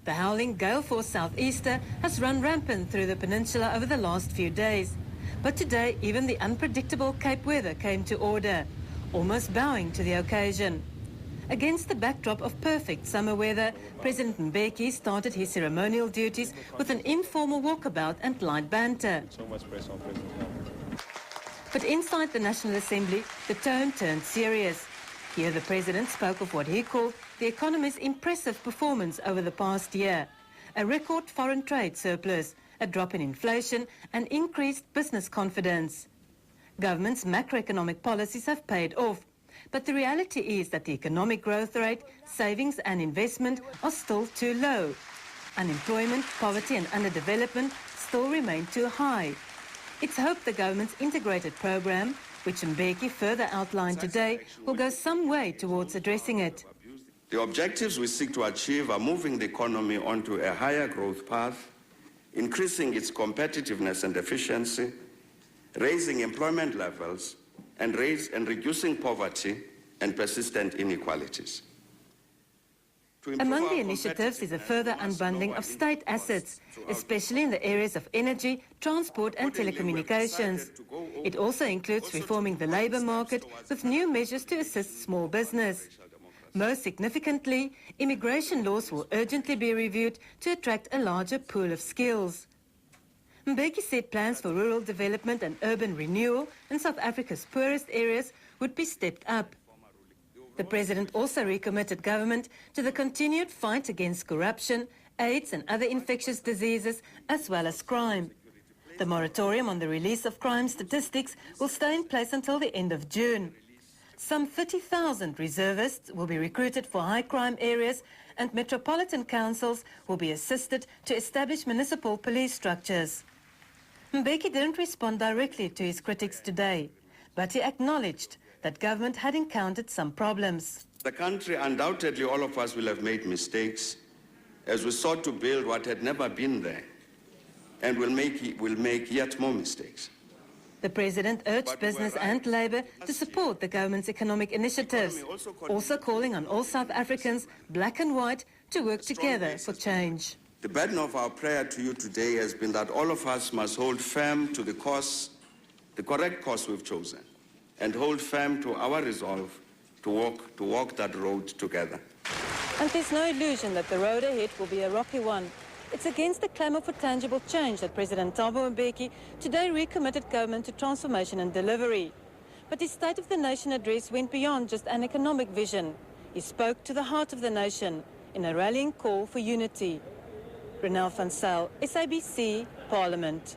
The howling gale force southeaster has run rampant through the peninsula over the last few days. But today, even the unpredictable Cape weather came to order, almost bowing to the occasion. Against the backdrop of perfect summer weather, President Mbeki started his ceremonial duties with an informal walkabout and light banter. So much pressure on President. But inside the National Assembly, the tone turned serious. Here the President spoke of what he called the economy's impressive performance over the past year. A record foreign trade surplus, a drop in inflation and increased business confidence. Government's macroeconomic policies have paid off. But the reality is that the economic growth rate, savings and investment are still too low. Unemployment, poverty and underdevelopment still remain too high. It's hoped the government's integrated program, which Mbeki further outlined today, will go some way towards addressing it. The objectives we seek to achieve are moving the economy onto a higher growth path, increasing its competitiveness and efficiency, raising employment levels, and reducing poverty and persistent inequalities. Among the initiatives is a further unbundling of state assets, especially in the areas of energy, transport and telecommunications. It also includes reforming the labour market with new measures to assist small business. Most significantly, immigration laws will urgently be reviewed to attract a larger pool of skills. Mbeki said plans for rural development and urban renewal in South Africa's poorest areas would be stepped up. The President also recommitted government to the continued fight against corruption, AIDS and other infectious diseases, as well as crime. The moratorium on the release of crime statistics will stay in place until the end of June. Some 30,000 reservists will be recruited for high crime areas and metropolitan councils will be assisted to establish municipal police structures. Mbeki didn't respond directly to his critics today, but he acknowledged that government had encountered some problems. The country, undoubtedly all of us will have made mistakes as we sought to build what had never been there, and will make yet more mistakes. The President urged business and labour to support the government's economic initiatives, also calling on all South Africans, black and white, to work together for change. The burden of our prayer to you today has been that all of us must hold firm to the correct course we've chosen, and hold firm to our resolve to walk that road together. And there's no illusion that the road ahead will be a rocky one. It's against the clamour for tangible change that President Thabo Mbeki today recommitted government to transformation and delivery. But his State of the Nation address went beyond just an economic vision. He spoke to the heart of the nation in a rallying call for unity. Renelle van Zyl, SABC, Parliament.